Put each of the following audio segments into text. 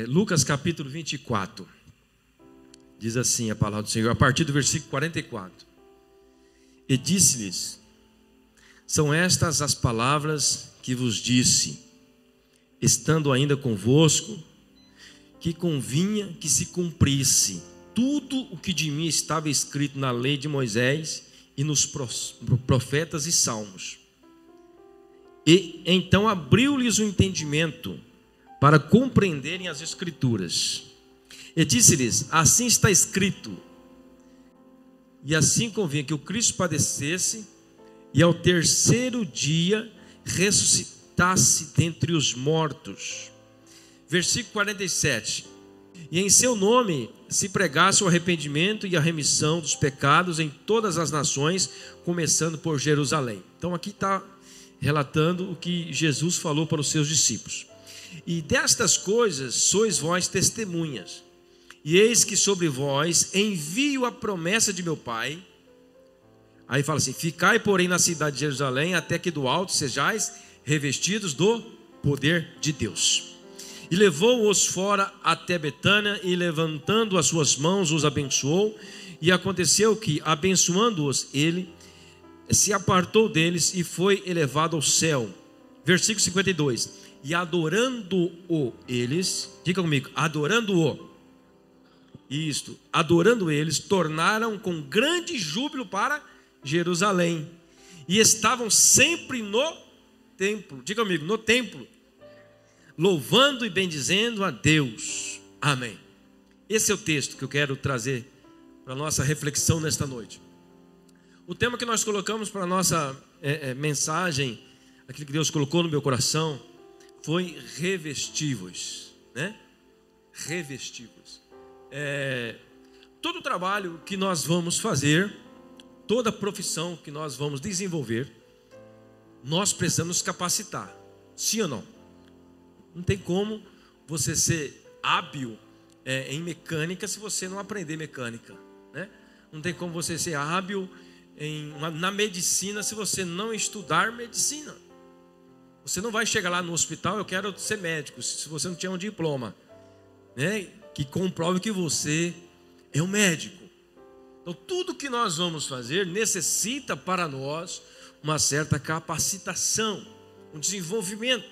Lucas capítulo 24, diz assim a palavra do Senhor, a partir do versículo 44. E disse-lhes: são estas as palavras que vos disse, estando ainda convosco, que convinha que se cumprisse tudo o que de mim estava escrito na lei de Moisés e nos profetas e salmos. E então abriu-lhes o entendimento para compreenderem as Escrituras. E disse-lhes: assim está escrito, e assim convinha que o Cristo padecesse e ao terceiro dia ressuscitasse dentre os mortos. Versículo 47. E em seu nome se pregasse o arrependimento e a remissão dos pecados em todas as nações, começando por Jerusalém. Então aqui está relatando o que Jesus falou para os seus discípulos. E destas coisas sois vós testemunhas. E eis que sobre vós envio a promessa de meu Pai. Aí fala assim: ficai, porém, na cidade de Jerusalém, até que do alto sejais revestidos do poder de Deus. E levou-os fora até Betânia, e levantando as suas mãos, os abençoou. E aconteceu que, abençoando-os, ele se apartou deles e foi elevado ao céu. Versículo 52. E adorando-o eles, diga comigo, adorando-o, isto, adorando eles, tornaram com grande júbilo para Jerusalém, e estavam sempre no templo, diga comigo, no templo, louvando e bendizendo a Deus. Amém. Esse é o texto que eu quero trazer para a nossa reflexão nesta noite. O tema que nós colocamos para a nossa mensagem, aquilo que Deus colocou no meu coração, foi revestivos, né? Revestivos. Todo trabalho que nós vamos fazer, toda profissão que nós vamos desenvolver, nós precisamos nos capacitar, sim ou não? Não tem como você ser hábil em mecânica se você não aprender mecânica, né? Não tem como você ser hábil na medicina se você não estudar medicina. Você não vai chegar lá no hospital: eu quero ser médico, se você não tiver um diploma, né, que comprove que você é um médico. Então tudo que nós vamos fazer necessita para nós uma certa capacitação, um desenvolvimento.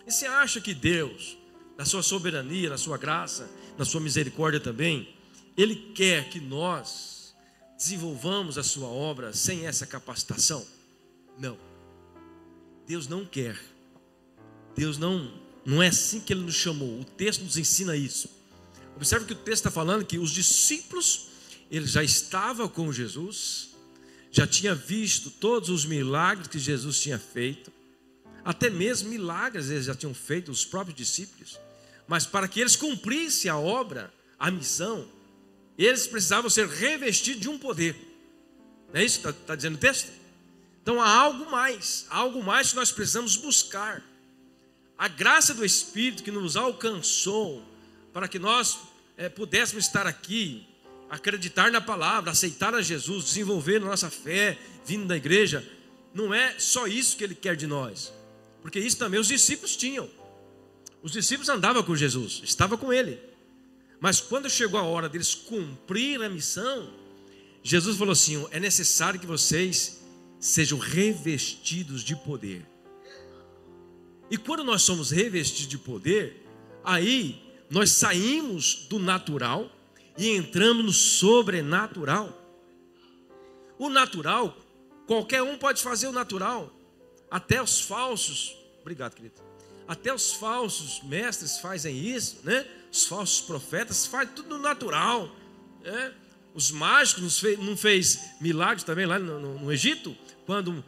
E você acha que Deus, na sua soberania, na sua graça, na sua misericórdia também, Ele quer que nós desenvolvamos a sua obra sem essa capacitação? Não. Deus não quer. Deus não é assim que Ele nos chamou. O texto nos ensina isso. Observe que o texto está falando que os discípulos, eles já estavam com Jesus, já tinham visto todos os milagres que Jesus tinha feito, até mesmo milagres eles já tinham feito, os próprios discípulos, mas para que eles cumprissem a obra, a missão, eles precisavam ser revestidos de um poder. Não é isso que está dizendo o texto? Então há algo mais que nós precisamos buscar. A graça do Espírito que nos alcançou para que nós pudéssemos estar aqui, acreditar na palavra, aceitar a Jesus, desenvolver a nossa fé, vindo da igreja, não é só isso que Ele quer de nós, porque isso também os discípulos tinham. Os discípulos andavam com Jesus, estavam com Ele, mas quando chegou a hora deles cumprir a missão, Jesus falou assim: é necessário que vocês sejam revestidos de poder. E quando nós somos revestidos de poder, aí nós saímos do natural e entramos no sobrenatural. O natural, qualquer um pode fazer o natural. Até os falsos, obrigado, querido. Até os falsos mestres fazem isso, né? Os falsos profetas fazem tudo no natural, né? Os mágicos não fez milagres também lá no Egito? Quando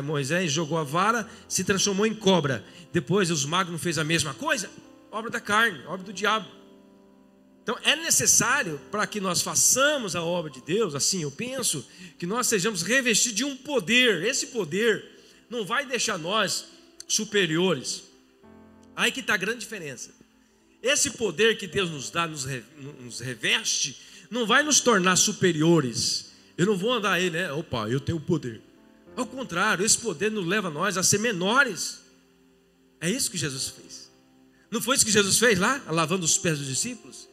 Moisés jogou a vara, se transformou em cobra. Depois os magos não fez a mesma coisa? Obra da carne, obra do diabo. Então é necessário, para que nós façamos a obra de Deus, assim eu penso, que nós sejamos revestidos de um poder. Esse poder não vai deixar nós superiores. Aí que está a grande diferença. Esse poder que Deus nos dá, nos reveste, não vai nos tornar superiores. Eu não vou andar aí, né? Opa, eu tenho poder. Ao contrário, esse poder nos leva a nós a ser menores. É isso que Jesus fez. Não foi isso que Jesus fez lá, lavando os pés dos discípulos?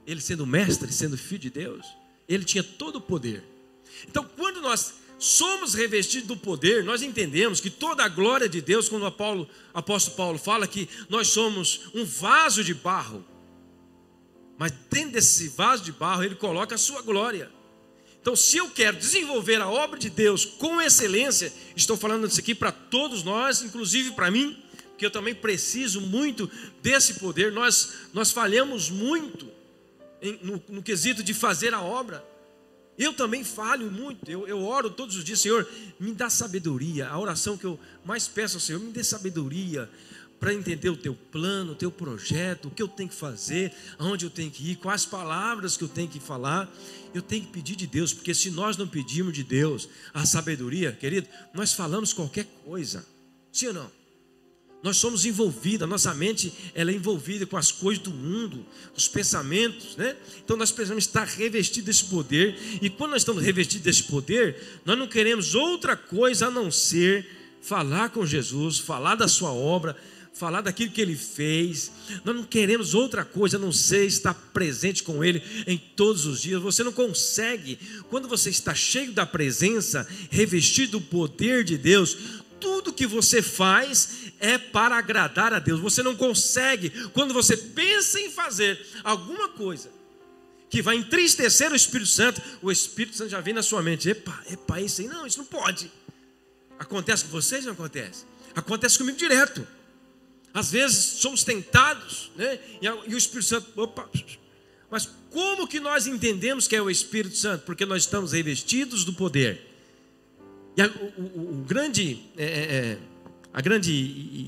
Ele sendo mestre, sendo filho de Deus, ele tinha todo o poder. Então, quando nós somos revestidos do poder, nós entendemos que toda a glória de Deus, quando o apóstolo Paulo fala que nós somos um vaso de barro, mas dentro desse vaso de barro ele coloca a sua glória. Então, se eu quero desenvolver a obra de Deus com excelência, estou falando isso aqui para todos nós, inclusive para mim, porque eu também preciso muito desse poder. Nós falhamos muito no quesito de fazer a obra. Eu também falho muito, eu oro todos os dias: Senhor, me dá sabedoria. A oração que eu mais peço ao Senhor: me dê sabedoria para entender o teu plano, o teu projeto, o que eu tenho que fazer, aonde eu tenho que ir, quais palavras que eu tenho que falar. Eu tenho que pedir de Deus, porque se nós não pedirmos de Deus a sabedoria, querido, nós falamos qualquer coisa, sim ou não? Nós somos envolvidos, a nossa mente ela é envolvida com as coisas do mundo, os pensamentos, né? Então nós precisamos estar revestidos desse poder. E quando nós estamos revestidos desse poder, nós não queremos outra coisa a não ser falar com Jesus, falar da sua obra, falar daquilo que Ele fez. Nós não queremos outra coisa a não ser estar presente com Ele em todos os dias. Você não consegue, quando você está cheio da presença, revestido do poder de Deus, tudo que você faz é para agradar a Deus. Você não consegue, quando você pensa em fazer alguma coisa que vai entristecer o Espírito Santo já vem na sua mente: epa, isso aí não, isso não pode. Acontece com vocês ou não acontece? Acontece comigo direto. Às vezes somos tentados, né? E o Espírito Santo, mas como que nós entendemos que é o Espírito Santo? Porque nós estamos revestidos do poder. E a grande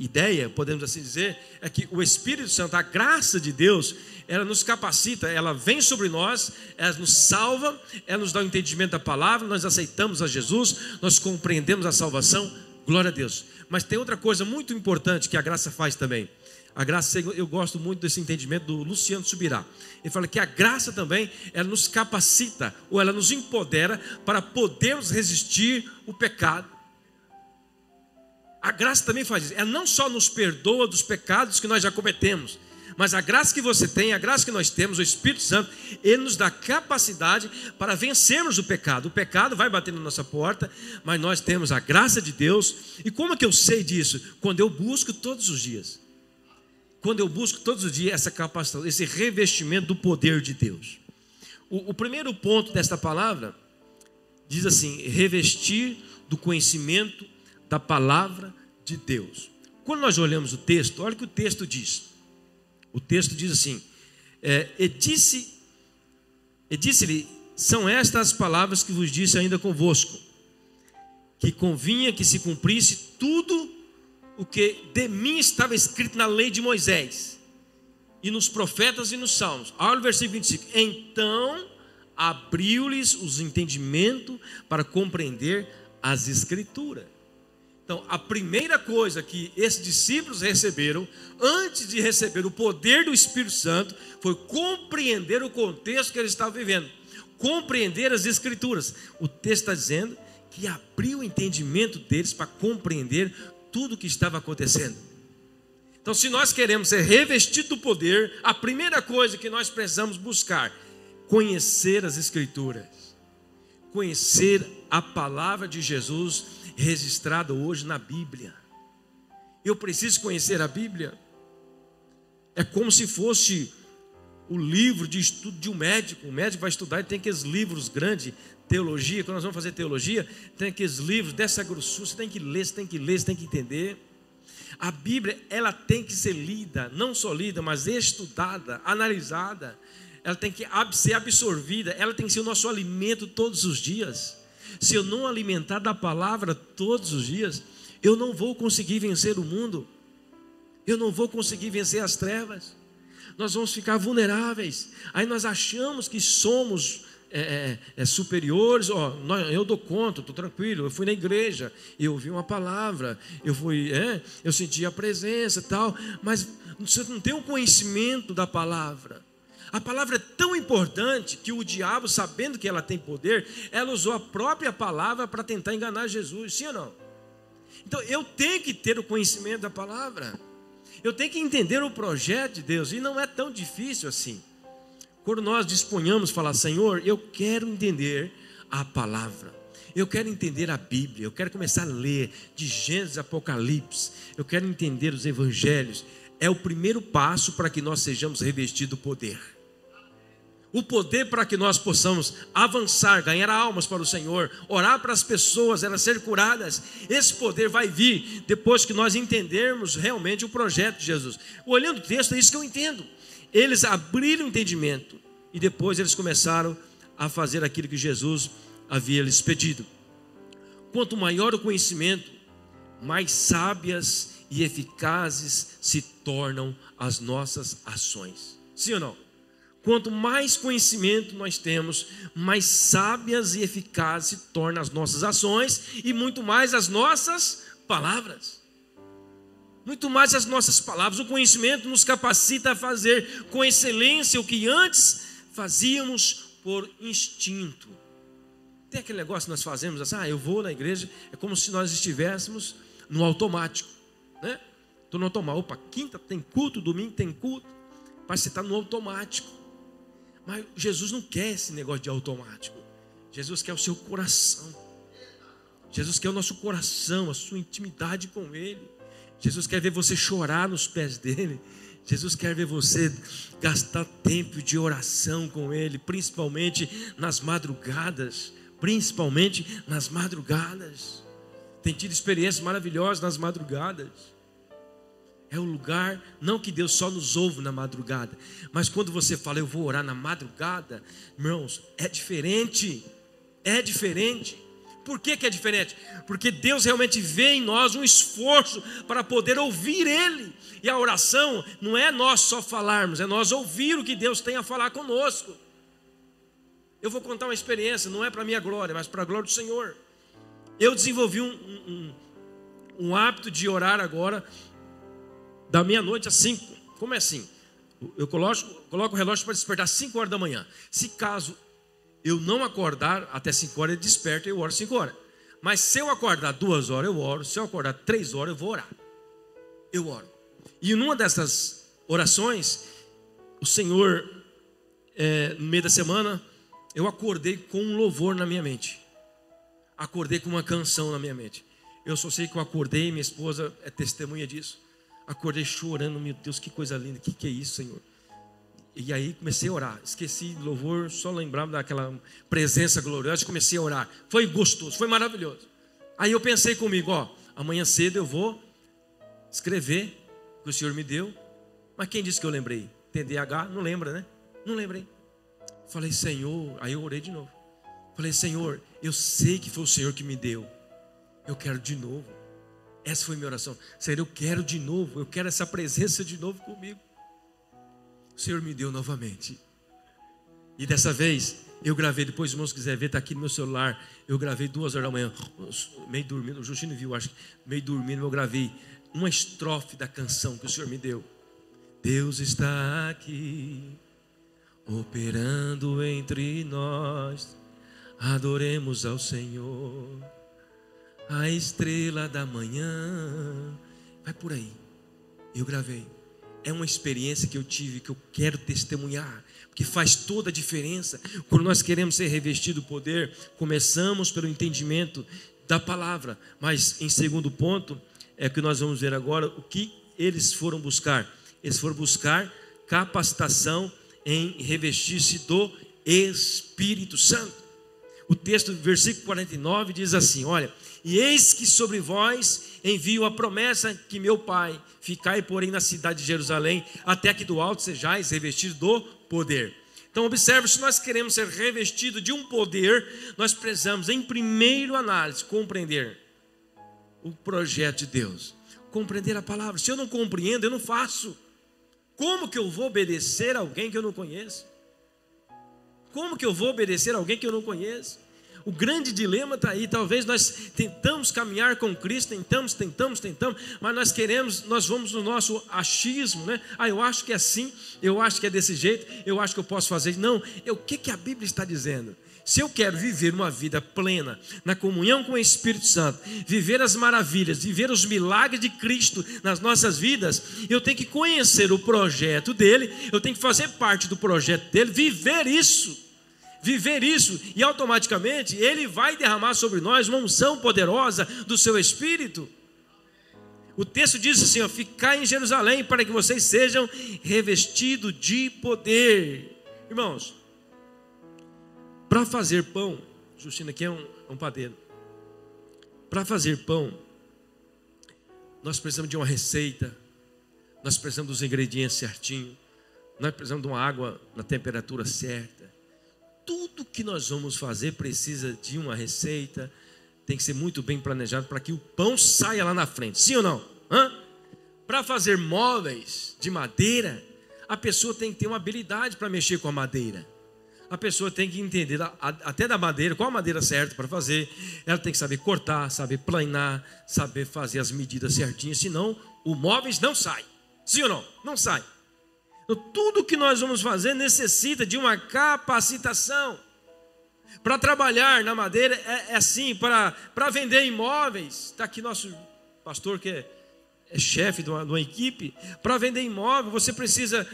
ideia, podemos assim dizer, é que o Espírito Santo, a graça de Deus, ela nos capacita, ela vem sobre nós, ela nos salva, ela nos dá o entendimento da palavra, nós aceitamos a Jesus, nós compreendemos a salvação, glória a Deus. Mas tem outra coisa muito importante que a graça faz também. A graça, eu gosto muito desse entendimento do Luciano Subirá. Ele fala que a graça também, ela nos capacita, ou ela nos empodera para podermos resistir o pecado. A graça também faz isso. Ela não só nos perdoa dos pecados que nós já cometemos, mas a graça que você tem, a graça que nós temos, o Espírito Santo, ele nos dá capacidade para vencermos o pecado. O pecado vai bater na nossa porta, mas nós temos a graça de Deus. E como é que eu sei disso? Quando eu busco todos os dias. Quando eu busco todos os dias essa capacitação, esse revestimento do poder de Deus. O primeiro ponto desta palavra diz assim: revestir do conhecimento da palavra de Deus. Quando nós olhamos o texto, olha o que o texto diz. O texto diz assim: e disse-lhe: são estas as palavras que vos disse ainda convosco, que convinha que se cumprisse tudo o que de mim estava escrito na lei de Moisés, e nos profetas e nos salmos. Olha o versículo 25: então abriu-lhes os entendimentos para compreender as Escrituras. Então, a primeira coisa que esses discípulos receberam, antes de receber o poder do Espírito Santo, foi compreender o contexto que eles estavam vivendo, compreender as Escrituras. O texto está dizendo que abriu o entendimento deles para compreender tudo o que estava acontecendo. Então, se nós queremos ser revestidos do poder, a primeira coisa que nós precisamos buscar, conhecer as Escrituras, conhecer a palavra de Jesus registrada hoje na Bíblia. Eu preciso conhecer a Bíblia. É como se fosse o livro de estudo de um médico. O médico vai estudar e tem aqueles livros grandes, teologia. Quando nós vamos fazer teologia, tem aqueles livros dessa grossura. Você tem que ler, você tem que ler, você tem que entender. A Bíblia, ela tem que ser lida, não só lida, mas estudada, analisada. Ela tem que ser absorvida, ela tem que ser o nosso alimento todos os dias. Se eu não alimentar da palavra todos os dias, eu não vou conseguir vencer o mundo, eu não vou conseguir vencer as trevas, nós vamos ficar vulneráveis. Aí nós achamos que somos superiores. Eu dou conta, estou tranquilo, eu fui na igreja, eu ouvi uma palavra, eu senti a presença e tal, mas você não tem o conhecimento da palavra. A palavra é tão importante que o diabo, sabendo que ela tem poder, ela usou a própria palavra para tentar enganar Jesus, sim ou não? Então eu tenho que ter o conhecimento da palavra. Eu tenho que entender o projeto de Deus, e não é tão difícil assim. Quando nós disponhamos falar, Senhor, eu quero entender a palavra, eu quero entender a Bíblia, eu quero começar a ler de Gênesis a Apocalipse, eu quero entender os evangelhos. É o primeiro passo para que nós sejamos revestidos do poder. O poder para que nós possamos avançar, ganhar almas para o Senhor, orar para as pessoas, elas serem curadas. Esse poder vai vir depois que nós entendermos realmente o projeto de Jesus. Olhando o texto, é isso que eu entendo. Eles abriram o entendimento e depois eles começaram a fazer aquilo que Jesus havia lhes pedido. Quanto maior o conhecimento, mais sábias e eficazes se tornam as nossas ações. Sim ou não? Quanto mais conhecimento nós temos, mais sábias e eficazes se tornam as nossas ações e muito mais as nossas palavras. Muito mais as nossas palavras. O conhecimento nos capacita a fazer com excelência o que antes fazíamos por instinto. Tem aquele negócio que nós fazemos assim, eu vou na igreja, é como se nós estivéssemos no automático, né? Estou no automático, opa, quinta tem culto, domingo tem culto, mas você está no automático. Mas Jesus não quer esse negócio de automático. Jesus quer o seu coração. Jesus quer o nosso coração, a sua intimidade com Ele. Jesus quer ver você chorar nos pés dEle. Jesus quer ver você gastar tempo de oração com Ele, principalmente nas madrugadas. Principalmente nas madrugadas. Tem tido experiências maravilhosas nas madrugadas. É o lugar, não que Deus só nos ouve na madrugada, mas quando você fala, eu vou orar na madrugada, irmãos, é diferente. É diferente. Por que é diferente? Porque Deus realmente vê em nós um esforço para poder ouvir Ele. E a oração não é nós só falarmos, é nós ouvir o que Deus tem a falar conosco. Eu vou contar uma experiência, não é para a minha glória, mas para a glória do Senhor. Eu desenvolvi um hábito de orar agora, da meia-noite às 5. Como é assim? Eu coloco o relógio para despertar às 5 horas da manhã. Se caso eu não acordar até 5 horas, eu desperto e eu oro 5 horas. Mas se eu acordar 2 horas, eu oro. Se eu acordar 3 horas, eu vou orar. Eu oro. E numa dessas orações, o Senhor, no meio da semana, eu acordei com um louvor na minha mente. Acordei com uma canção na minha mente. Eu só sei que eu acordei, minha esposa é testemunha disso. Acordei chorando, meu Deus, que coisa linda, que é isso, Senhor? E aí comecei a orar, esqueci do louvor, só lembrava daquela presença gloriosa, comecei a orar. Foi gostoso, foi maravilhoso. Aí eu pensei comigo, amanhã cedo eu vou escrever o que o Senhor me deu. Mas quem disse que eu lembrei? TDAH, não lembra, né? Não lembrei. Falei, Senhor, aí eu orei de novo. Falei, Senhor, eu sei que foi o Senhor que me deu. Eu quero de novo. Essa foi minha oração. Senhor, eu quero de novo. Eu quero essa presença de novo comigo. O Senhor me deu novamente. E dessa vez, eu gravei. Depois, os irmãos quiserem ver, está aqui no meu celular. Eu gravei 2 horas da manhã. Meio dormindo. O Justino viu, acho que meio dormindo. Eu gravei uma estrofe da canção que o Senhor me deu. Deus está aqui, operando entre nós. Adoremos ao Senhor, a estrela da manhã. Vai por aí. Eu gravei. É uma experiência que eu tive, que eu quero testemunhar, porque faz toda a diferença. Quando nós queremos ser revestidos do poder, começamos pelo entendimento da palavra. Mas em segundo ponto, é que nós vamos ver agora o que eles foram buscar. Eles foram buscar capacitação em revestir-se do Espírito Santo. O texto, versículo 49, diz assim, olha, e eis que sobre vós envio a promessa que meu Pai, ficai porém na cidade de Jerusalém, até que do alto sejais revestidos do poder. Então observe, se nós queremos ser revestidos de um poder, nós precisamos, em primeira análise, compreender o projeto de Deus, compreender a palavra. Se eu não compreendo, eu não faço. Como que eu vou obedecer a alguém que eu não conheço? Como que eu vou obedecer a alguém que eu não conheço? O grande dilema está aí. Talvez nós tentamos caminhar com Cristo, tentamos, mas nós vamos no nosso achismo, né? Eu acho que é assim, eu acho que é desse jeito, eu acho que eu posso fazer. Não, o que a Bíblia está dizendo? Se eu quero viver uma vida plena, na comunhão com o Espírito Santo, viver as maravilhas, viver os milagres de Cristo nas nossas vidas, eu tenho que conhecer o projeto dele, eu tenho que fazer parte do projeto dele, viver isso, e automaticamente ele vai derramar sobre nós uma unção poderosa do seu Espírito. O texto diz assim, ficai em Jerusalém para que vocês sejam revestidos de poder. Irmãos, para fazer pão, Justino aqui é um padeiro. Para fazer pão, nós precisamos de uma receita, nós precisamos dos ingredientes certinhos, nós precisamos de uma água na temperatura certa. Tudo que nós vamos fazer precisa de uma receita, tem que ser muito bem planejado para que o pão saia lá na frente, sim ou não? Para fazer móveis de madeira, a pessoa tem que ter uma habilidade para mexer com a madeira. A pessoa tem que entender até da madeira, qual a madeira certa para fazer. Ela tem que saber cortar, saber planar, saber fazer as medidas certinhas, senão o móvel não sai. Sim ou não? Não sai. Então, tudo que nós vamos fazer necessita de uma capacitação. Para trabalhar na madeira é assim, para vender imóveis. Está aqui nosso pastor que é chefe de uma equipe. Para vender imóvel, você precisa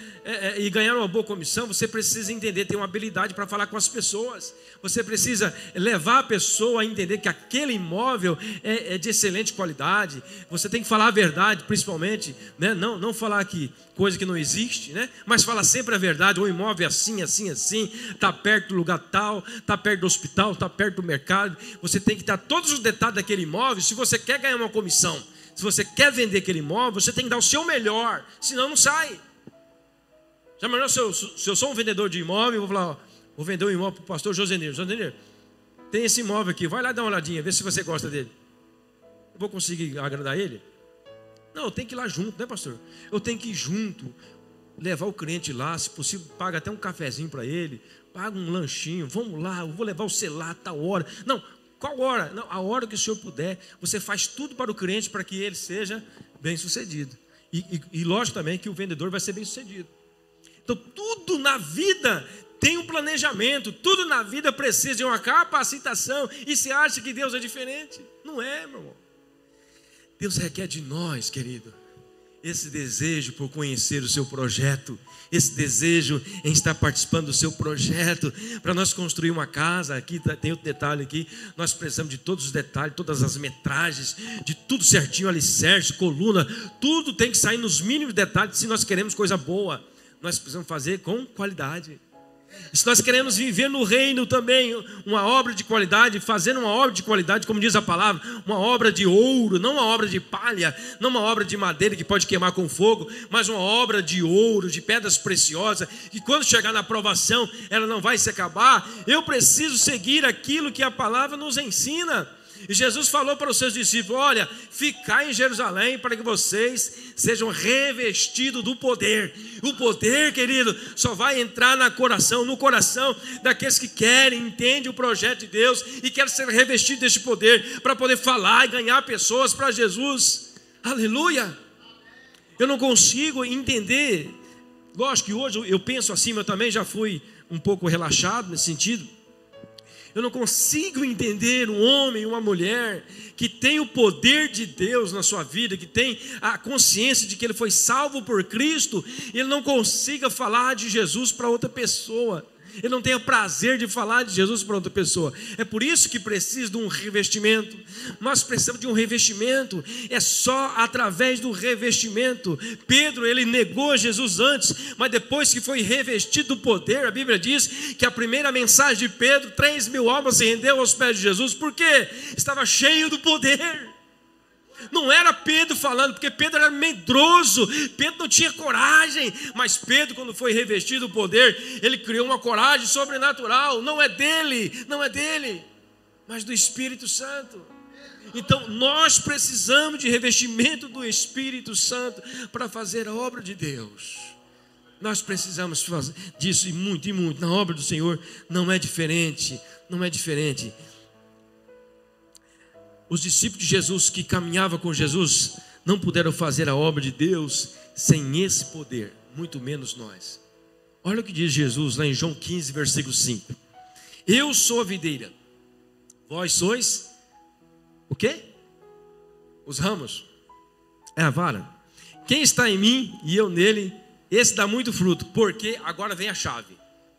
e ganhar uma boa comissão, você precisa entender, ter uma habilidade para falar com as pessoas. Você precisa levar a pessoa a entender que aquele imóvel é de excelente qualidade. Você tem que falar a verdade, principalmente, né? Não falar aqui coisa que não existe, né? Mas falar sempre a verdade. O imóvel é assim, assim, assim, está perto do lugar tal, está perto do hospital, está perto do mercado. Você tem que dar todos os detalhes daquele imóvel. Se você quer ganhar uma comissão, se você quer vender aquele imóvel, você tem que dar o seu melhor, senão não sai. Já imaginou se eu sou um vendedor de imóvel, eu vou falar, vou vender um imóvel para o pastor Joseneiro. Joseneiro, tem esse imóvel aqui, vai lá dar uma olhadinha, vê se você gosta dele. Eu vou conseguir agradar ele? Não, eu tenho que ir lá junto, né, pastor? Eu tenho que ir junto, levar o cliente lá, se possível, paga até um cafezinho para ele, paga um lanchinho, vamos lá, eu vou levar o celular a tal hora. Não, qual hora? Não, a hora que o senhor puder, você faz tudo para o cliente para que ele seja bem sucedido. E lógico também que o vendedor vai ser bem sucedido. Então tudo na vida tem um planejamento, tudo na vida precisa de uma capacitação. E você acha que Deus é diferente? Não é, meu irmão. Deus requer de nós, querido, esse desejo por conhecer o seu projeto, esse desejo em estar participando do seu projeto. Para nós construir uma casa, aqui tem outro detalhe aqui, nós precisamos de todos os detalhes, todas as metragens, de tudo certinho, alicerce, coluna, tudo tem que sair nos mínimos detalhes. Se nós queremos coisa boa, nós precisamos fazer com qualidade. Se nós queremos viver no reino também, uma obra de qualidade, fazendo uma obra de qualidade, como diz a palavra, uma obra de ouro, não uma obra de palha, não uma obra de madeira que pode queimar com fogo, mas uma obra de ouro, de pedras preciosas, que quando chegar na aprovação, ela não vai se acabar. Eu preciso seguir aquilo que a palavra nos ensina. E Jesus falou para os seus discípulos, olha, ficai em Jerusalém para que vocês sejam revestidos do poder. O poder, querido, só vai entrar no coração daqueles que querem, entendem o projeto de Deus e querem ser revestidos deste poder para poder falar e ganhar pessoas para Jesus. Aleluia! Eu não consigo entender. Lógico que hoje eu penso assim, mas eu também já fui um pouco relaxado nesse sentido. Eu não consigo entender um homem, uma mulher que tem o poder de Deus na sua vida, que tem a consciência de que ele foi salvo por Cristo, e ele não consiga falar de Jesus para outra pessoa. Ele não tem o prazer de falar de Jesus para outra pessoa. É por isso que precisa de um revestimento. Nós precisamos de um revestimento. É só através do revestimento. Pedro, ele negou Jesus antes, mas depois que foi revestido do poder, a Bíblia diz que a primeira mensagem de Pedro, 3.000 almas se rendeu aos pés de Jesus. Por quê? Estava cheio do poder. Não era Pedro falando, porque Pedro era medroso, Pedro não tinha coragem, mas Pedro, quando foi revestido do poder, ele criou uma coragem sobrenatural. Não é dele, mas do Espírito Santo. Então nós precisamos de revestimento do Espírito Santo para fazer a obra de Deus. Nós precisamos fazer disso e muito, na obra do Senhor não é diferente. Os discípulos de Jesus que caminhavam com Jesus não puderam fazer a obra de Deus sem esse poder, muito menos nós. Olha o que diz Jesus lá em João 15, versículo 5. Eu sou a videira, vós sois o quê? Os ramos, é a vara. Quem está em mim e eu nele, esse dá muito fruto, porque, agora vem a chave,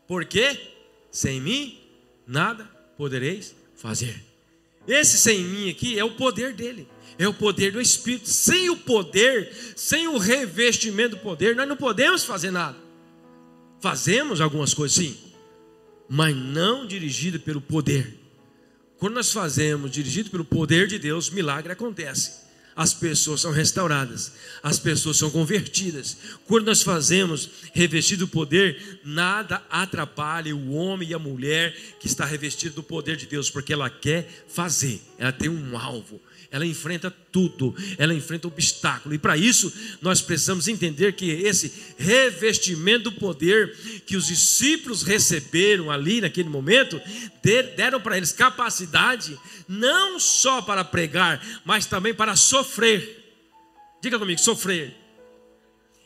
porque sem mim nada podereis fazer. Esse sem mim aqui é o poder dele, é o poder do Espírito. Sem o poder, sem o revestimento do poder, nós não podemos fazer nada. Fazemos algumas coisas sim, mas não dirigido pelo poder. Quando nós fazemos dirigido pelo poder de Deus, milagre acontece. As pessoas são restauradas, as pessoas são convertidas. Quando nós fazemos revestido do poder, nada atrapalha o homem e a mulher que está revestido do poder de Deus, porque ela quer fazer, ela tem um alvo, ela enfrenta tudo, ela enfrenta obstáculo. E para isso nós precisamos entender que esse revestimento do poder que os discípulos receberam ali naquele momento, deram para eles capacidade não só para pregar, mas também para sofrer. Diga comigo, sofrer.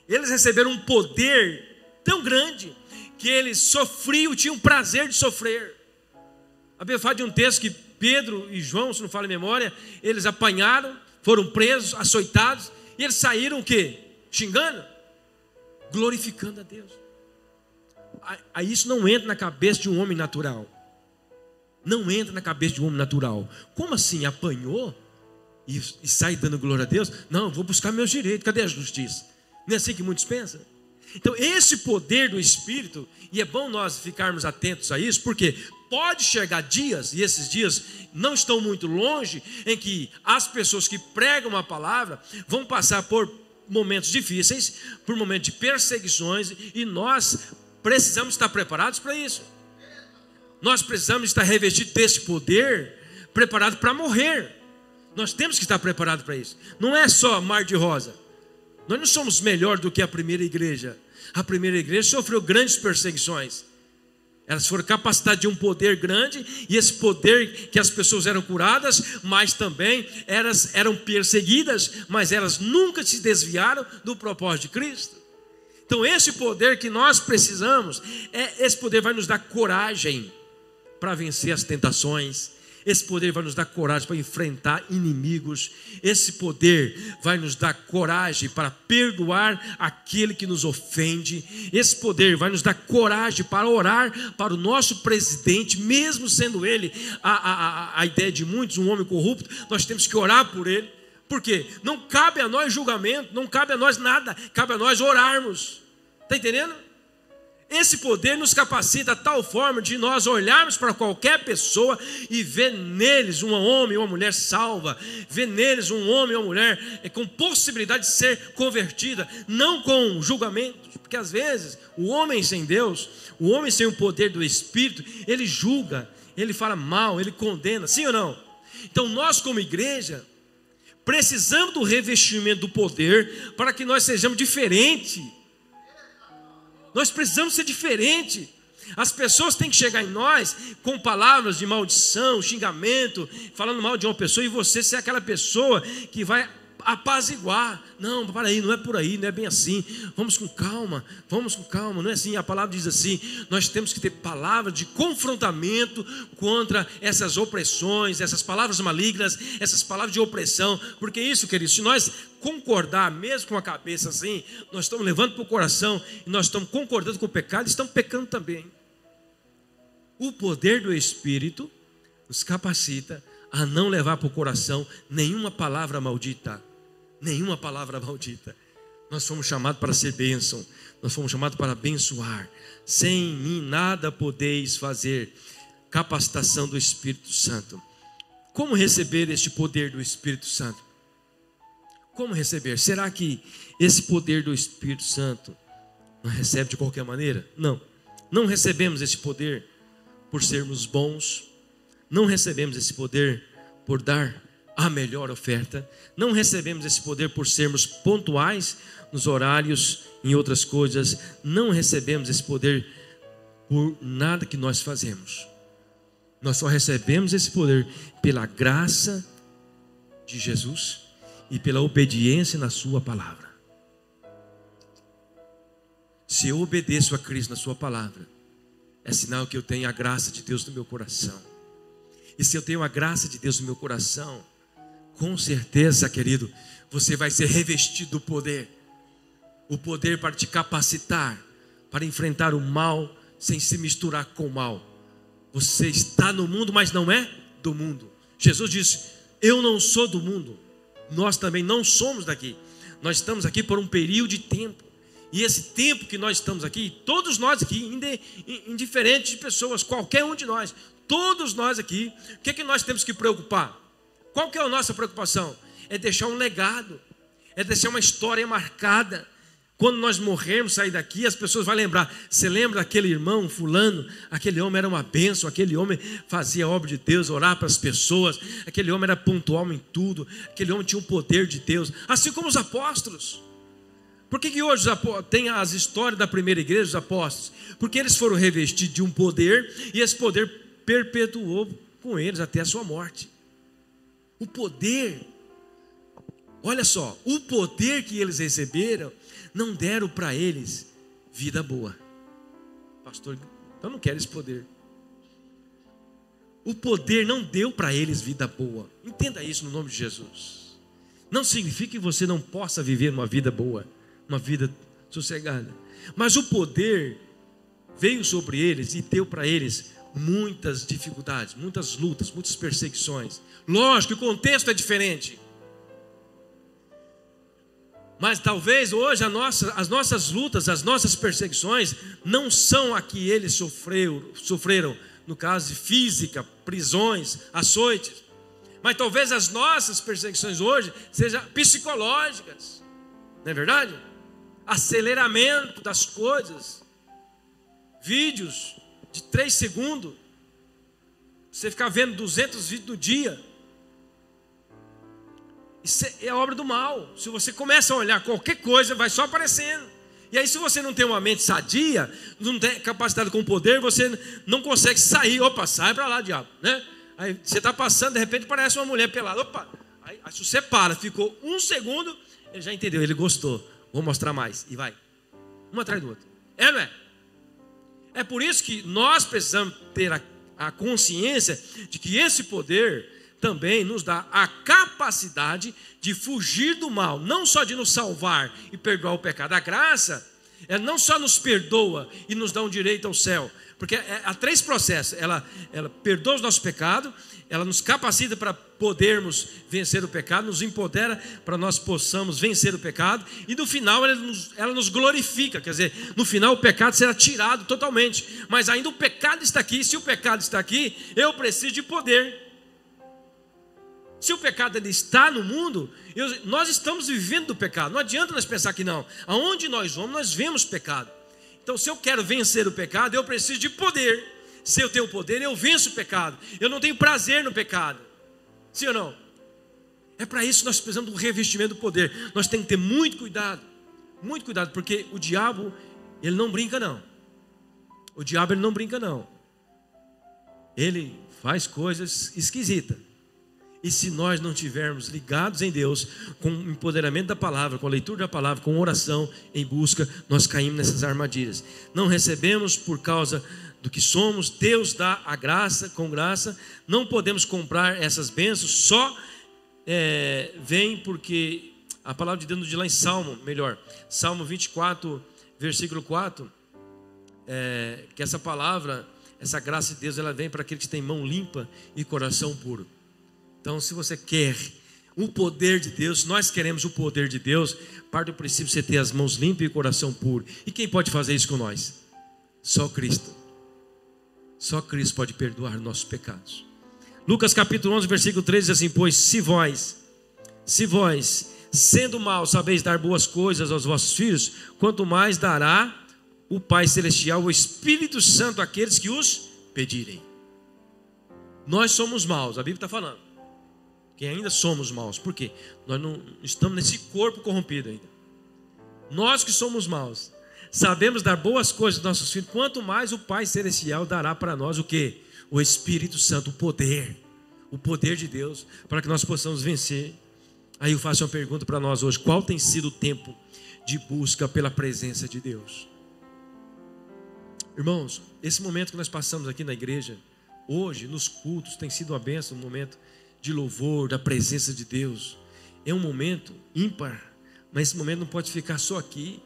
Eles receberam um poder tão grande que eles sofriam, tinham prazer de sofrer. A Bíblia fala de um texto que Pedro e João, se não falha a memória, eles apanharam, foram presos, açoitados, e eles saíram o quê? Xingando? Glorificando a Deus. Aí isso não entra na cabeça de um homem natural. Não entra na cabeça de um homem natural. Como assim? Apanhou e sai dando glória a Deus? Não, vou buscar meus direitos, cadê a justiça? Não é assim que muitos pensam? Então esse poder do Espírito, e é bom nós ficarmos atentos a isso, porque pode chegar dias, e esses dias não estão muito longe, em que as pessoas que pregam a palavra vão passar por momentos difíceis, por momentos de perseguições, e nós precisamos estar preparados para isso. Nós precisamos estar revestidos desse poder, preparado para morrer. Nós temos que estar preparados para isso. Não é só mar de rosa. Nós não somos melhor do que a primeira igreja. A primeira igreja sofreu grandes perseguições. Elas foram capacitadas de um poder grande, e esse poder que as pessoas eram curadas, mas também eram perseguidas, mas elas nunca se desviaram do propósito de Cristo. Então esse poder que nós precisamos, esse poder vai nos dar coragem para vencer as tentações. Esse poder vai nos dar coragem para enfrentar inimigos. Esse poder vai nos dar coragem para perdoar aquele que nos ofende. Esse poder vai nos dar coragem para orar para o nosso presidente, mesmo sendo ele a ideia de muitos, um homem corrupto. Nós temos que orar por ele. Por quê? Não cabe a nós julgamento, não cabe a nós nada, cabe a nós orarmos. Está entendendo? Esse poder nos capacita a tal forma de nós olharmos para qualquer pessoa e ver neles um homem ou uma mulher salva, ver neles um homem ou uma mulher com possibilidade de ser convertida, não com julgamentos, porque às vezes o homem sem Deus, o homem sem o poder do Espírito, ele julga, ele fala mal, ele condena, sim ou não? Então nós como igreja precisamos do revestimento do poder para que nós sejamos diferentes. Nós precisamos ser diferente. As pessoas têm que chegar em nós com palavras de maldição, xingamento, falando mal de uma pessoa, e você ser aquela pessoa que vai apaziguar. Não, para aí, não é por aí, não é bem assim. Vamos com calma, não é assim. A palavra diz assim: nós temos que ter palavras de confrontamento contra essas opressões, essas palavras malignas, essas palavras de opressão. Porque isso, queridos, se nós concordar mesmo com a cabeça assim, nós estamos levando para o coração, e nós estamos concordando com o pecado, e estamos pecando também. O poder do Espírito nos capacita a não levar para o coração nenhuma palavra maldita. Nenhuma palavra maldita. Nós fomos chamados para ser bênção. Nós fomos chamados para abençoar. Sem mim nada podeis fazer. Capacitação do Espírito Santo. Como receber este poder do Espírito Santo? Como receber? Será que esse poder do Espírito Santo não recebe de qualquer maneira? Não. Não recebemos esse poder por sermos bons. Não recebemos esse poder por dar a melhor oferta. Não recebemos esse poder por sermos pontuais nos horários, em outras coisas. Não recebemos esse poder por nada que nós fazemos. Nós só recebemos esse poder pela graça de Jesus e pela obediência na sua palavra. Se eu obedeço a Cristo na sua palavra, é sinal que eu tenho a graça de Deus no meu coração. E se eu tenho a graça de Deus no meu coração, com certeza, querido, você vai ser revestido do poder. O poder para te capacitar, para enfrentar o mal sem se misturar com o mal. Você está no mundo, mas não é do mundo. Jesus disse: eu não sou do mundo. Nós também não somos daqui. Nós estamos aqui por um período de tempo. E esse tempo que nós estamos aqui, todos nós aqui, indiferente de pessoas, qualquer um de nós, todos nós aqui, o que é que nós temos que preocupar? Qual que é a nossa preocupação? É deixar um legado, é deixar uma história marcada. Quando nós morrermos, sair daqui, as pessoas vão lembrar. Você lembra daquele irmão fulano? Aquele homem era uma bênção, aquele homem fazia a obra de Deus, orar para as pessoas, aquele homem era pontual em tudo, aquele homem tinha o poder de Deus, assim como os apóstolos. Por que hoje tem as histórias da primeira igreja, dos apóstolos? Porque eles foram revestidos de um poder, e esse poder perpetuou com eles até a sua morte. O poder, olha só, o poder que eles receberam, não deram para eles vida boa. Pastor, eu não quero esse poder. O poder não deu para eles vida boa. Entenda isso no nome de Jesus. Não significa que você não possa viver uma vida boa, uma vida sossegada. Mas o poder veio sobre eles e deu para eles muitas dificuldades, muitas lutas, muitas perseguições. Lógico que o contexto é diferente. Mas talvez hoje as nossas lutas, as nossas perseguições não são a que eles sofreram, no caso de física, prisões, açoites. Mas talvez as nossas perseguições hoje sejam psicológicas. Não é verdade? Aceleramento das coisas. Vídeos de 3 segundos. Você ficar vendo 200 vídeos no dia. Isso é obra do mal. Se você começa a olhar qualquer coisa, vai só aparecendo. E aí, se você não tem uma mente sadia, não tem capacidade com poder, você não consegue sair. Opa, sai para lá, diabo, né? Aí você está passando, de repente aparece uma mulher pelada. Opa, aí se você para, ficou 1 segundo, ele já entendeu, ele gostou. Vou mostrar mais. E vai, um atrás do outro. É, não é? É por isso que nós precisamos ter a consciência de que esse poder também nos dá a capacidade de fugir do mal, não só de nos salvar e perdoar o pecado. A graça, ela não só nos perdoa e nos dá um direito ao céu, porque há 3 processos. Ela perdoa os nossos pecados, ela nos capacita para podermos vencer o pecado, nos empodera para nós possamos vencer o pecado, e no final ela nos glorifica. Quer dizer, no final o pecado será tirado totalmente, mas ainda o pecado está aqui. Se o pecado está aqui, eu preciso de poder. Se o pecado ele está no mundo, nós estamos vivendo do pecado. Não adianta nós pensar que não. Aonde nós vamos, nós vemos pecado. Então, se eu quero vencer o pecado, eu preciso de poder. Se eu tenho poder, eu venço o pecado. Eu não tenho prazer no pecado. Sim ou não? É para isso que nós precisamos do revestimento do poder. Nós temos que ter muito cuidado, porque o diabo, ele não brinca não. O diabo, ele não brinca não. Ele faz coisas esquisitas. E se nós não tivermos ligados em Deus, com o empoderamento da palavra, com a leitura da palavra, com oração em busca, nós caímos nessas armadilhas. Não recebemos por causa do que somos. Deus dá a graça, com graça. Não podemos comprar essas bênçãos, só vem porque a palavra de Deus nos diz lá em Salmo 24, versículo 4, que essa palavra, essa graça de Deus, ela vem para aquele que tem mão limpa e coração puro. Então, se você quer o poder de Deus, se nós queremos o poder de Deus, parte do princípio você ter as mãos limpas e o coração puro. E quem pode fazer isso com nós? Só Cristo. Só Cristo pode perdoar nossos pecados. Lucas capítulo 11, versículo 13 diz assim: pois se vós, sendo maus, sabeis dar boas coisas aos vossos filhos, quanto mais dará o Pai Celestial, o Espírito Santo, àqueles que os pedirem. Nós somos maus, a Bíblia está falando que ainda somos maus. Por quê? Nós não estamos nesse corpo corrompido ainda. Nós que somos maus, sabemos dar boas coisas aos nossos filhos, quanto mais o Pai Celestial dará para nós o quê? O Espírito Santo, o poder. o poder de Deus, para que nós possamos vencer. Aí eu faço uma pergunta para nós hoje: qual tem sido o tempo de busca pela presença de Deus? Irmãos, esse momento que nós passamos aqui na igreja, hoje, nos cultos, tem sido uma bênção, um momento de louvor, da presença de Deus. É um momento ímpar, mas esse momento não pode ficar só aqui.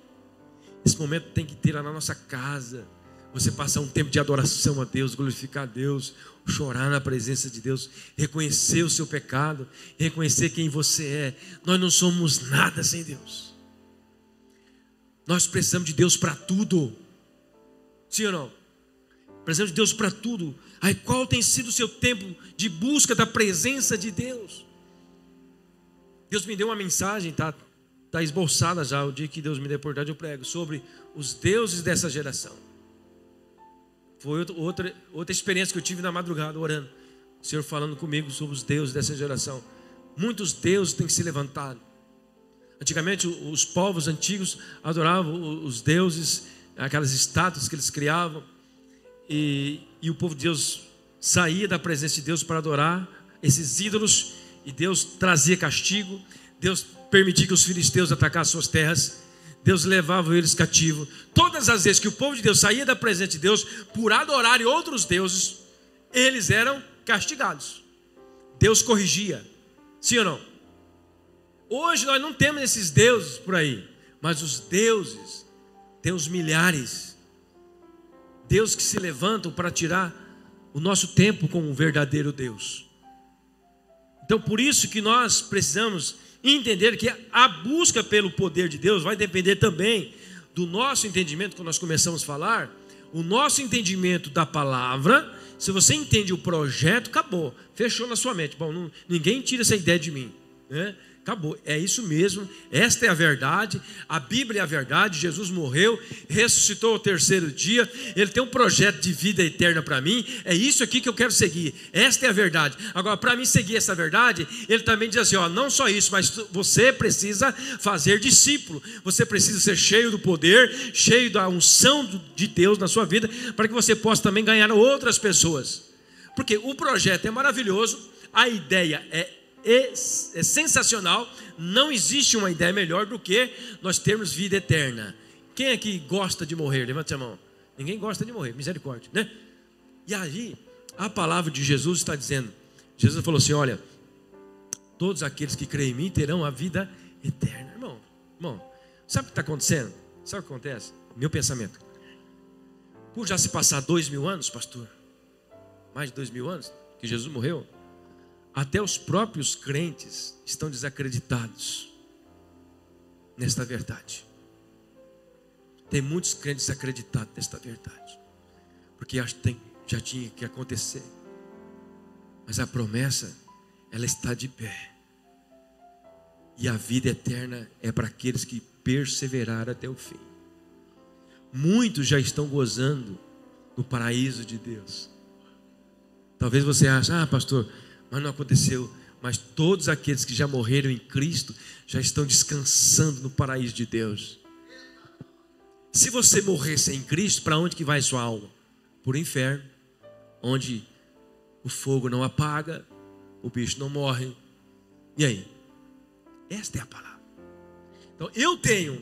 Esse momento tem que ter lá na nossa casa. Você passar um tempo de adoração a Deus, glorificar a Deus, chorar na presença de Deus, reconhecer o seu pecado, reconhecer quem você é. Nós não somos nada sem Deus. Nós precisamos de Deus para tudo. Sim ou não? Precisamos de Deus para tudo. Aí qual tem sido o seu tempo de busca da presença de Deus? Deus me deu uma mensagem, está esboçada já, o dia que Deus me der a oportunidade eu prego, sobre os deuses dessa geração. Foi outra experiência que eu tive na madrugada, orando. O Senhor falando comigo sobre os deuses dessa geração. Muitos deuses têm que se levantar. Antigamente os povos antigos adoravam os deuses, aquelas estátuas que eles criavam. E o povo de Deus saía da presença de Deus para adorar esses ídolos. E Deus trazia castigo. Deus permitia que os filisteus atacassem suas terras. Deus levava eles cativos. Todas as vezes que o povo de Deus saía da presença de Deus por adorarem outros deuses, eles eram castigados. Deus corrigia. Sim ou não? Hoje nós não temos esses deuses por aí, mas os deuses, tem os milhares. Deus que se levantam para tirar o nosso tempo com o verdadeiro Deus. Então por isso que nós precisamos entender que a busca pelo poder de Deus vai depender também do nosso entendimento. Quando nós começamos a falar, o nosso entendimento da palavra. Se você entende o projeto, acabou, fechou na sua mente. Bom, ninguém tira essa ideia de mim, né? Acabou, é isso mesmo, esta é a verdade, a Bíblia é a verdade. Jesus morreu, ressuscitou ao terceiro dia, Ele tem um projeto de vida eterna para mim, é isso aqui que eu quero seguir, esta é a verdade. Agora, para mim seguir essa verdade, Ele também diz assim, não só isso, mas você precisa fazer discípulo, você precisa ser cheio do poder, cheio da unção de Deus na sua vida, para que você possa também ganhar outras pessoas. Porque o projeto é maravilhoso, a ideia é sensacional. Não existe uma ideia melhor do que nós termos vida eterna. Quem aqui gosta de morrer? Levante a mão. Ninguém gosta de morrer, misericórdia, né? E aí a palavra de Jesus está dizendo, Jesus falou assim, olha, todos aqueles que creem em mim terão a vida eterna. Irmão, sabe o que está acontecendo? Sabe o que acontece? Meu pensamento, por já se passar 2000 anos, pastor, mais de 2000 anos que Jesus morreu, até os próprios crentes estão desacreditados nesta verdade. Tem muitos crentes desacreditados nesta verdade, porque já tinha que acontecer. Mas a promessa, ela está de pé. E a vida eterna é para aqueles que perseveraram até o fim. Muitos já estão gozando no paraíso de Deus. Talvez você ache, pastor, mas não aconteceu. Mas todos aqueles que já morreram em Cristo já estão descansando no paraíso de Deus. Se você morrer sem Cristo, para onde que vai sua alma? Para o inferno, onde o fogo não apaga, o bicho não morre. E aí? Esta é a palavra. Então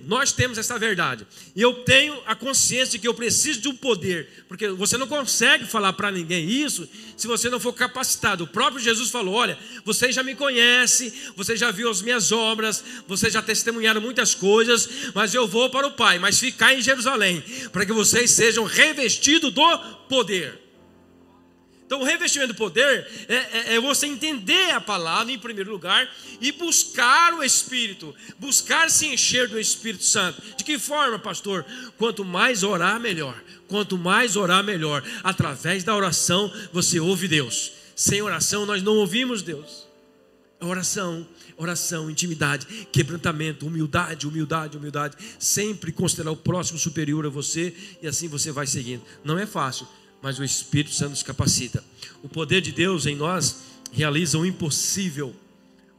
nós temos essa verdade. E eu tenho a consciência de que eu preciso de um poder. Porque você não consegue falar para ninguém isso se você não for capacitado. O próprio Jesus falou, olha, vocês já me conhecem, vocês já viram as minhas obras, vocês já testemunharam muitas coisas, mas eu vou para o Pai, mas ficar em Jerusalém, para que vocês sejam revestidos do poder. Então o revestimento do poder é você entender a palavra em primeiro lugar e buscar o Espírito, buscar se encher do Espírito Santo. De que forma, pastor? Quanto mais orar, melhor. Quanto mais orar, melhor. Através da oração você ouve Deus. Sem oração nós não ouvimos Deus. Oração, intimidade, quebrantamento, humildade. Sempre considerar o próximo superior a você, e assim você vai seguindo. Não é fácil, mas o Espírito Santo nos capacita. O poder de Deus em nós realiza o impossível.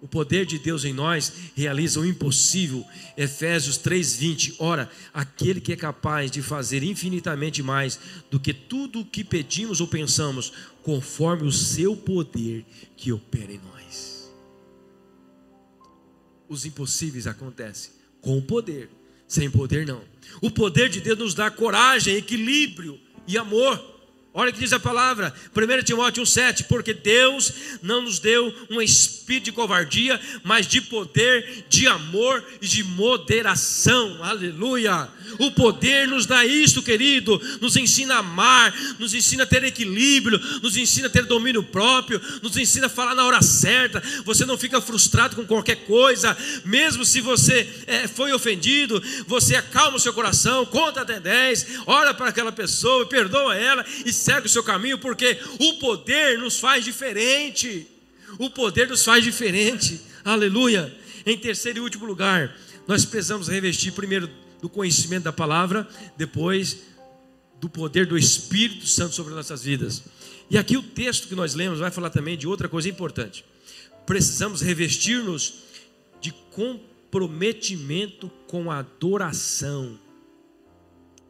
O poder de Deus em nós realiza o impossível. Efésios 3:20. Ora, aquele que é capaz de fazer infinitamente mais do que tudo o que pedimos ou pensamos, conforme o seu poder que opera em nós. Os impossíveis acontecem com o poder. Sem poder não. O poder de Deus nos dá coragem, equilíbrio e amor. Olha o que diz a palavra, 1 Timóteo 1,7, porque Deus não nos deu um espírito de covardia, mas de poder, de amor e de moderação. Aleluia! O poder nos dá isto, querido, nos ensina a amar, nos ensina a ter equilíbrio, nos ensina a ter domínio próprio, nos ensina a falar na hora certa. Você não fica frustrado com qualquer coisa, mesmo se você foi ofendido, você acalma o seu coração, conta até 10, ora para aquela pessoa, perdoa ela e segue o seu caminho, porque o poder nos faz diferente. O poder nos faz diferente. Aleluia. Em terceiro e último lugar, nós precisamos revestir primeiro do conhecimento da palavra, depois do poder do Espírito Santo sobre nossas vidas. E aqui o texto que nós lemos vai falar também de outra coisa importante. Precisamos revestir-nos de comprometimento com a adoração.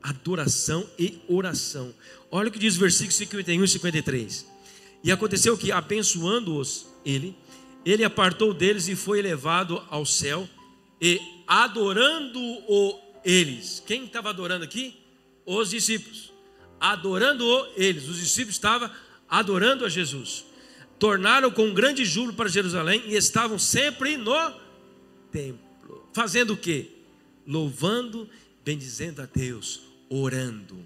Adoração e oração. Olha o que diz o versículo 51 e 53. E aconteceu que, abençoando-os ele apartou deles e foi elevado ao céu, e adorando-o eles. Quem estava adorando aqui? Os discípulos. Adorando-o eles. Os discípulos estavam adorando a Jesus. Tornaram com grande júbilo para Jerusalém e estavam sempre no templo. Fazendo o quê? Louvando, bendizendo a Deus, orando.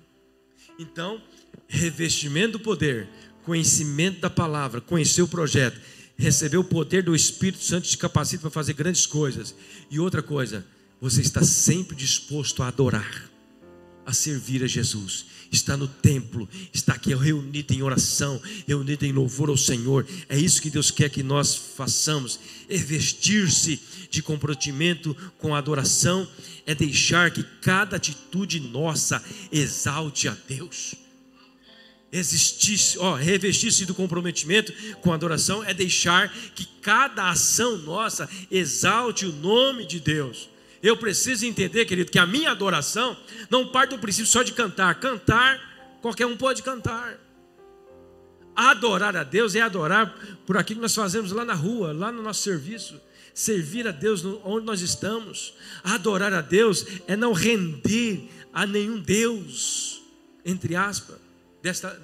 Então, revestimento do poder, conhecimento da palavra, conhecer o projeto, receber o poder do Espírito Santo, te capacita para fazer grandes coisas. E outra coisa, você está sempre disposto a adorar, a servir a Jesus. Está no templo, está aqui reunido em oração, reunido em louvor ao Senhor. É isso que Deus quer que nós façamos. É vestir-se de comprometimento com a adoração, é deixar que cada atitude nossa exalte a Deus. Revestir-se do comprometimento com a adoração é deixar que cada ação nossa exalte o nome de Deus. Eu preciso entender, querido, que a minha adoração não parte do princípio só de cantar. Cantar, qualquer um pode cantar. Adorar a Deus é adorar por aquilo que nós fazemos lá na rua, lá no nosso serviço. Servir a Deus onde nós estamos. Adorar a Deus é não render a nenhum Deus, entre aspas,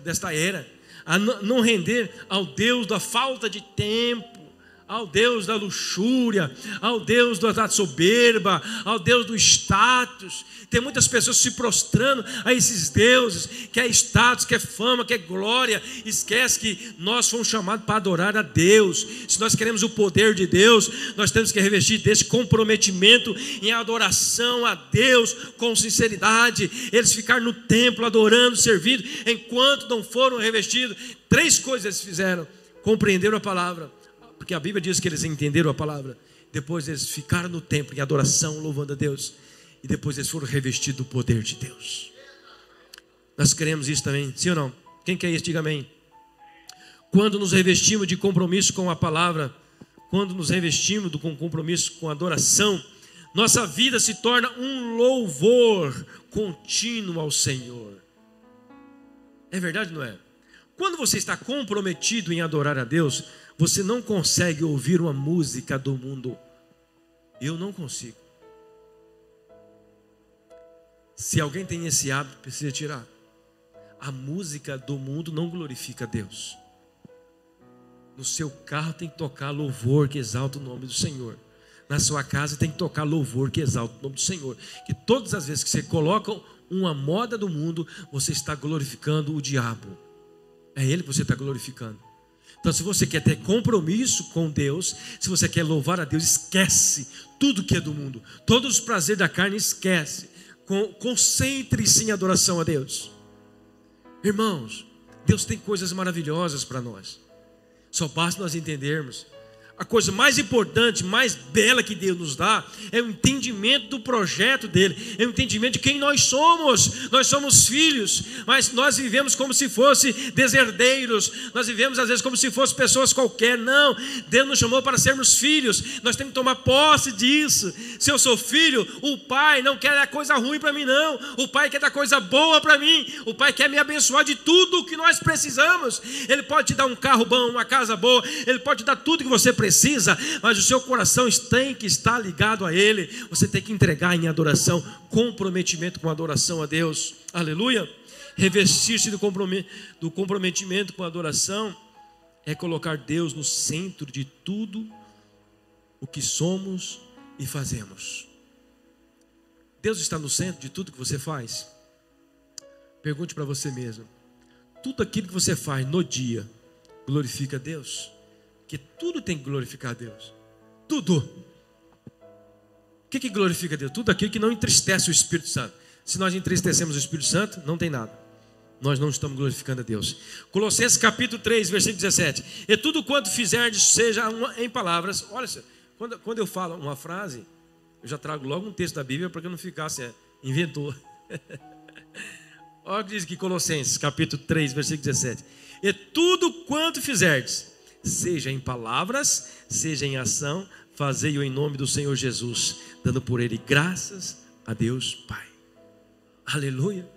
desta era. A não render ao Deus da falta de tempo, ao Deus da luxúria, ao Deus da soberba, ao Deus do status. Tem muitas pessoas se prostrando a esses deuses, que é status, que é fama, que é glória. Esquece que nós fomos chamados para adorar a Deus. Se nós queremos o poder de Deus, nós temos que revestir desse comprometimento em adoração a Deus com sinceridade. Eles ficaram no templo adorando, servindo, enquanto não foram revestidos. 3 coisas eles fizeram: compreenderam a palavra, porque a Bíblia diz que eles entenderam a palavra. Depois eles ficaram no templo em adoração, louvando a Deus. E depois eles foram revestidos do poder de Deus. Nós queremos isso também, sim ou não? Quem quer isso, diga amém. Quando nos revestimos de compromisso com a palavra, quando nos revestimos com compromisso com a adoração, nossa vida se torna um louvor contínuo ao Senhor. É verdade, não é? Quando você está comprometido em adorar a Deus, você não consegue ouvir uma música do mundo. Eu não consigo. Se alguém tem esse hábito, precisa tirar. A música do mundo não glorifica a Deus. No seu carro tem que tocar louvor que exalta o nome do Senhor. Na sua casa tem que tocar louvor que exalta o nome do Senhor. Que todas as vezes que você coloca uma moda do mundo, você está glorificando o diabo. É ele que você está glorificando. Então, se você quer ter compromisso com Deus, se você quer louvar a Deus, esquece tudo que é do mundo. Todos os prazeres da carne, esquece. Concentre-se em adoração a Deus. Irmãos, Deus tem coisas maravilhosas para nós. Só basta nós entendermos. a coisa mais importante, mais bela que Deus nos dá é o entendimento do projeto dele, é o entendimento de quem nós somos. Nós somos filhos, mas nós vivemos como se fosse deserdeiros, nós vivemos às vezes como se fossem pessoas qualquer. Não, Deus nos chamou para sermos filhos, nós temos que tomar posse disso. Se eu sou filho, o Pai não quer dar coisa ruim para mim não, o Pai quer dar coisa boa para mim, o Pai quer me abençoar de tudo o que nós precisamos. Ele pode te dar um carro bom, uma casa boa, Ele pode te dar tudo que você precisa, mas o seu coração tem que estar ligado a Ele. Você tem que entregar em adoração, comprometimento com adoração a Deus. Aleluia. Revestir-se do comprometimento com adoração é colocar Deus no centro de tudo o que somos e fazemos. Deus está no centro de tudo que você faz? Pergunte para você mesmo: tudo aquilo que você faz no dia glorifica a Deus? Porque tudo tem que glorificar a Deus. Tudo. O que glorifica a Deus? Tudo aquilo que não entristece o Espírito Santo. Se nós entristecemos o Espírito Santo, não tem nada. Nós não estamos glorificando a Deus. Colossenses capítulo 3, versículo 17. E tudo quanto fizerdes, seja em palavras. Olha, quando eu falo uma frase, eu já trago logo um texto da Bíblia para que eu não ficasse inventor. Olha o que diz aqui Colossenses capítulo 3, versículo 17. E tudo quanto fizerdes, seja em palavras, seja em ação, fazei-o em nome do Senhor Jesus, dando por Ele graças a Deus Pai. Aleluia.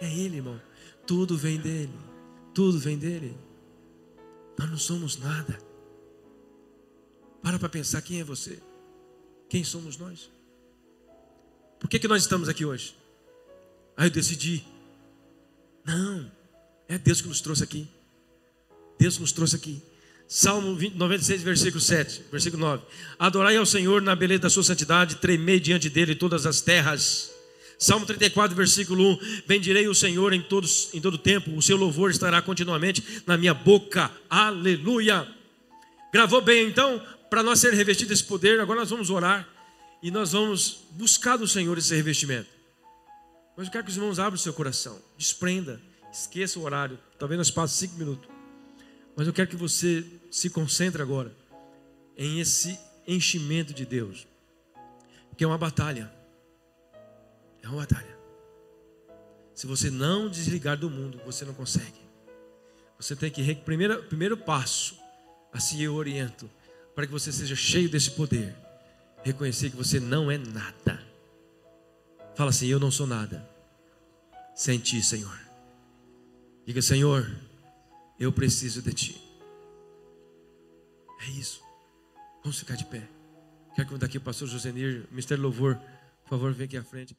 É Ele, irmão. Tudo vem dEle. Tudo vem dEle. Nós não somos nada. Para pensar, quem é você? Quem somos nós? Por que nós estamos aqui hoje? Eu decidi. Não, é Deus que nos trouxe aqui. Deus nos trouxe aqui. Salmo 96, versículo 7, versículo 9. Adorai ao Senhor na beleza da sua santidade, tremei diante dele todas as terras. Salmo 34, versículo 1. Bendirei o Senhor em todo tempo, o seu louvor estará continuamente na minha boca. Aleluia. Gravou bem então? Para nós ser revestidos desse poder, agora nós vamos orar e nós vamos buscar do Senhor esse revestimento. Mas eu quero que os irmãos abram o seu coração, desprenda, esqueça o horário, talvez nós passemos 5 minutos. Mas eu quero que você se concentre agora em esse enchimento de Deus, que é uma batalha. É uma batalha. Se você não desligar do mundo, você não consegue. Você tem que, primeiro passo, assim eu oriento, para que você seja cheio desse poder, reconhecer que você não é nada. Fala assim: eu não sou nada sem Ti, Senhor. Diga: Senhor, eu preciso de Ti. É isso. Vamos ficar de pé. Quero convidar aqui o pastor Josenir, Ministério Louvor, por favor, vem aqui à frente.